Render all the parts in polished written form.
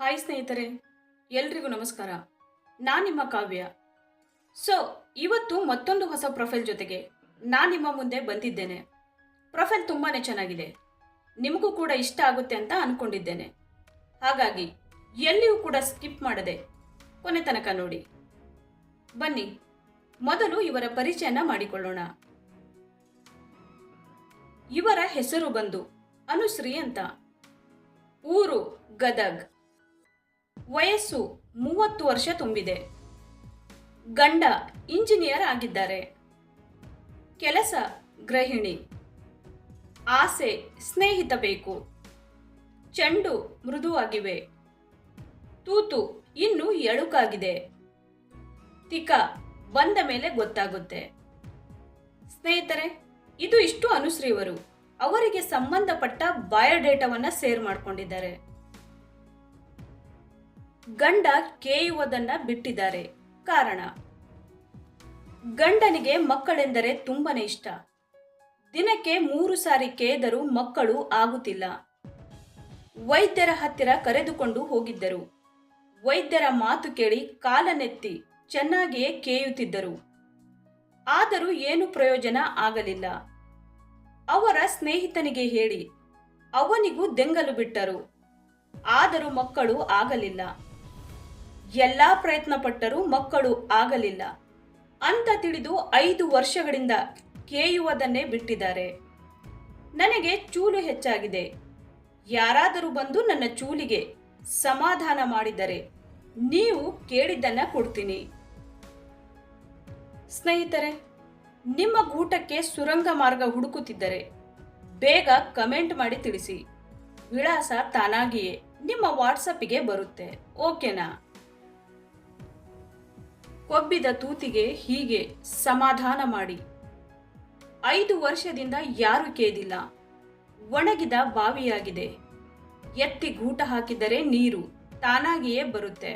Hi ಸ್ನೇಹಿತರೆ, ಎಲ್ರಿಗೂ ನಮಸ್ಕಾರ. ನಾನು ನಿಮ್ಮ ಕಾವ್ಯ. ಸೊ ಇವತ್ತು ಮತ್ತೊಂದು ಹೊಸ ಪ್ರೊಫೈಲ್ ಜೊತೆಗೆ ನಾನು ನಿಮ್ಮ ಮುಂದೆ ಬಂದಿದ್ದೇನೆ. ಪ್ರೊಫೈಲ್ ತುಂಬಾ ಚೆನ್ನಾಗಿದೆ, ನಿಮಗೂ ಕೂಡ ಇಷ್ಟ ಆಗುತ್ತೆ ಅಂತ ಅಂದ್ಕೊಂಡಿದ್ದೇನೆ. ಹಾಗಾಗಿ ಎಲ್ಲಿಯೂ ಕೂಡ ಸ್ಕಿಪ್ ಮಾಡದೆ ಕೊನೆ ತನಕ ನೋಡಿ. ಬನ್ನಿ ಮೊದಲು ಇವರ ಪರಿಚಯನ ಮಾಡಿಕೊಳ್ಳೋಣ. ಇವರ ಹೆಸರು ಬಂದು ಅನುಶ್ರೀ ಅಂತ. ಊರು ಗದಗ್. ವಯಸ್ಸು 30 ವರ್ಷ ತುಂಬಿದೆ. ಗಂಡ ಇಂಜಿನಿಯರ್ ಆಗಿದ್ದಾರೆ. ಕೆಲಸ ಗೃಹಿಣಿ. ಆಸೆ ಸ್ನೇಹಿತ ಬೇಕು. ಚೆಂಡು ಮೃದುವಾಗಿವೆ. ತೂತು ಇನ್ನು ಎಳುಕಾಗಿದೆ. ತಿಕ ಬಂದ ಮೇಲೆ ಗೊತ್ತಾಗುತ್ತೆ. ಸ್ನೇಹಿತರೆ, ಇದು ಇಷ್ಟು ಅನುಶ್ರೀವರು ಅವರಿಗೆ ಸಂಬಂಧಪಟ್ಟ ಬಯೋಡೇಟಾವನ್ನ ಶೇರ್ ಮಾಡಿಕೊಂಡಿದ್ದಾರೆ. ಗಂಡ ಕೇಯುವುದನ್ನ ಬಿಟ್ಟಿದ್ದಾರೆ. ಕಾರಣ, ಗಂಡನಿಗೆ ಮಕ್ಕಳೆಂದರೆ ತುಂಬಾನೇ ಇಷ್ಟ. ದಿನಕ್ಕೆ 3 ಸಾರಿ ಕೇದರೂ ಮಕ್ಕಳು ಆಗುತ್ತಿಲ್ಲ. ವೈದ್ಯರ ಹತ್ತಿರ ಕರೆದುಕೊಂಡು ಹೋಗಿದ್ದರು. ವೈದ್ಯರ ಮಾತು ಕೇಳಿ ಕಾಲನೆತ್ತಿ ಚೆನ್ನಾಗಿಯೇ ಕೇಯುತ್ತಿದ್ದರು. ಆದರೂ ಏನು ಪ್ರಯೋಜನ ಆಗಲಿಲ್ಲ. ಅವರ ಸ್ನೇಹಿತನಿಗೆ ಹೇಳಿ ಅವನಿಗೂ ದೆಂಗಲು ಬಿಟ್ಟರು. ಆದರೂ ಮಕ್ಕಳು ಆಗಲಿಲ್ಲ. ಎಲ್ಲಾ ಪ್ರಯತ್ನ ಪಟ್ಟರೂ ಮಕ್ಕಳು ಆಗಲಿಲ್ಲ ಅಂತ ತಿಳಿದು 5 ವರ್ಷಗಳಿಂದ ಕೇಯುವುದನ್ನೇ ಬಿಟ್ಟಿದ್ದಾರೆ. ನನಗೆ ಚೂಲು ಹೆಚ್ಚಾಗಿದೆ. ಯಾರಾದರೂ ಬಂದು ನನ್ನ ಚೂಲಿಗೆ ಸಮಾಧಾನ ಮಾಡಿದರೆ ನೀವು ಕೇಳಿದ್ದನ್ನ ಕೊಡ್ತೀನಿ. ಸ್ನೇಹಿತರೆ, ನಿಮ್ಮ ಗೂಟಕ್ಕೆ ಸುರಂಗ ಮಾರ್ಗ ಹುಡುಕುತ್ತಿದ್ದರೆ ಬೇಗ ಕಮೆಂಟ್ ಮಾಡಿ ತಿಳಿಸಿ. ವಿಳಾಸ ತಾನಾಗಿಯೇ ನಿಮ್ಮ ವಾಟ್ಸಪ್ಪಿಗೆ ಬರುತ್ತೆ. ಓಕೆನಾ? ಕೊಬ್ಬಿದ ತೂತಿಗೆ ಹೀಗೆ ಸಮಾಧಾನ ಮಾಡಿ. 5 ವರ್ಷದಿಂದ ಯಾರು ಕೇದಿಲ್ಲ. ಒಣಗಿದ ಬಾವಿಯಾಗಿದೆ. ಎತ್ತಿ ಗೂಟ ಹಾಕಿದರೆ ನೀರು ತಾನಾಗಿಯೇ ಬರುತ್ತೆ.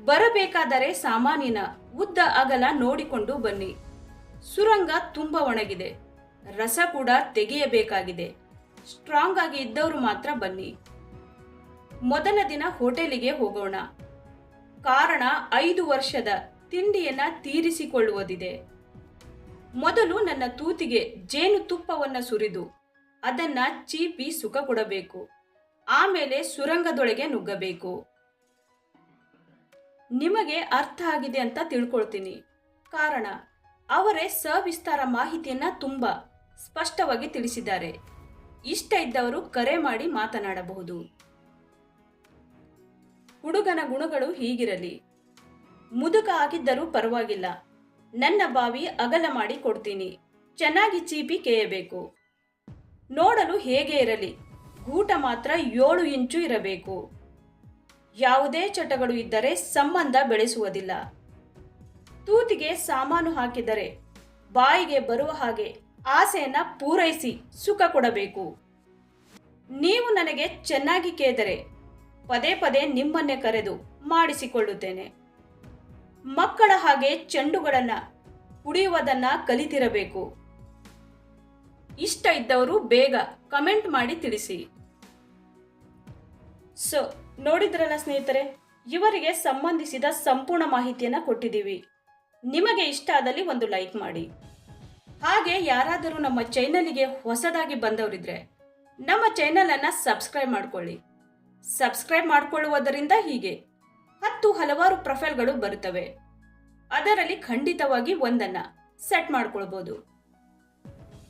ಬರಬೇಕಾದರೆ ಸಾಮಾನಿನ ಉದ್ದ ಅಗಲ ನೋಡಿಕೊಂಡು ಬನ್ನಿ. ಸುರಂಗ ತುಂಬಾ ಒಣಗಿದೆ. ರಸ ಕೂಡ ತೆಗೆಯಬೇಕಾಗಿದೆ. ಸ್ಟ್ರಾಂಗ್ ಆಗಿ ಇದ್ದವರು ಮಾತ್ರ ಬನ್ನಿ. ಮೊದಲ ದಿನ ಹೋಟೆಲಿಗೆ ಹೋಗೋಣ. ಕಾರಣ 5 ವರ್ಷದ ತಿಂಡಿಯನ್ನ ತೀರಿಸಿಕೊಳ್ಳುವುದಿದೆ. ಮೊದಲು ನನ್ನ ತೂತಿಗೆ ಜೇನುತುಪ್ಪವನ್ನ ಸುರಿದು ಅದನ್ನ ಚೀಪಿ ಸುಖ ಕೊಡಬೇಕು. ಆಮೇಲೆ ಸುರಂಗದೊಳಗೆ ನುಗ್ಗಬೇಕು. ನಿಮಗೆ ಅರ್ಥ ಆಗಿದೆ ಅಂತ ತಿಳ್ಕೊಳ್ತೀನಿ. ಕಾರಣ, ಅವರೇ ಸವಿಸ್ತಾರ ಮಾಹಿತಿಯನ್ನ ತುಂಬಾ ಸ್ಪಷ್ಟವಾಗಿ ತಿಳಿಸಿದ್ದಾರೆ. ಇಷ್ಟ ಇದ್ದವರು ಕರೆ ಮಾಡಿ ಮಾತನಾಡಬಹುದು. ಹುಡುಗನ ಗುಣಗಳು ಹೀಗಿರಲಿ. ಮುದುಕ ಆಗಿದ್ದರೂ ಪರವಾಗಿಲ್ಲ. ನನ್ನ ಬಾವಿ ಅಗಲ ಮಾಡಿ ಕೊಡ್ತೀನಿ. ಚೆನ್ನಾಗಿ ಚೀಪಿ ಕೇಯಬೇಕು. ನೋಡಲು ಹೇಗೆ ಇರಲಿ, ಗೂಟ ಮಾತ್ರ 7 ಇಂಚು ಇರಬೇಕು. ಯಾವುದೇ ಚಟಗಳು ಇದ್ದರೆ ಸಂಬಂಧ ಬೆಳೆಸುವುದಿಲ್ಲ. ತೂತಿಗೆ ಸಾಮಾನು ಹಾಕಿದರೆ ಬಾಯಿಗೆ ಬರುವ ಹಾಗೆ ಆಸೆಯನ್ನ ಪೂರೈಸಿ ಸುಖ ಕೊಡಬೇಕು. ನೀವು ನನಗೆ ಚೆನ್ನಾಗಿ ಕೇದರೆ ಪದೇ ಪದೇ ನಿಮ್ಮನ್ನೇ ಕರೆದು ಮಾಡಿಸಿಕೊಳ್ಳುತ್ತೇನೆ. ಮಕ್ಕಳ ಹಾಗೆ ಚೆಂಡುಗಳನ್ನ ಕುಡಿಯುವುದನ್ನ ಕಲಿತಿರಬೇಕು. ಇಷ್ಟ ಇದ್ದವರು ಬೇಗ ಕಮೆಂಟ್ ಮಾಡಿ ತಿಳಿಸಿ. ಸೊ ನೋಡಿದ್ರಲ್ಲ ಸ್ನೇಹಿತರೆ, ಇವರಿಗೆ ಸಂಬಂಧಿಸಿದ ಸಂಪೂರ್ಣ ಮಾಹಿತಿಯನ್ನ ಕೊಟ್ಟಿದ್ದೀವಿ. ನಿಮಗೆ ಇಷ್ಟ ಆದಲ್ಲಿ ಒಂದು ಲೈಕ್ ಮಾಡಿ. ಹಾಗೆ ಯಾರಾದರೂ ನಮ್ಮ ಚಾನೆಲ್ಗೆ ಹೊಸದಾಗಿ ಬಂದವರಿದ್ರೆ ನಮ್ಮ ಚಾನೆಲ್ ಅನ್ನ ಸಬ್ಸ್ಕ್ರೈಬ್ ಮಾಡ್ಕೊಳ್ಳಿ. ಸಬ್ಸ್ಕ್ರೈಬ್ ಮಾಡಿಕೊಳ್ಳುವುದರಿಂದ ಹೀಗೆ ಹಲವಾರು ಪ್ರೊಫೈಲ್ಗಳು ಬರುತ್ತವೆ. ಅದರಲ್ಲಿ ಖಂಡಿತವಾಗಿ ಒಂದನ್ನ ಸೆಟ್ ಮಾಡ್ಕೊಳ್ಬಹುದು.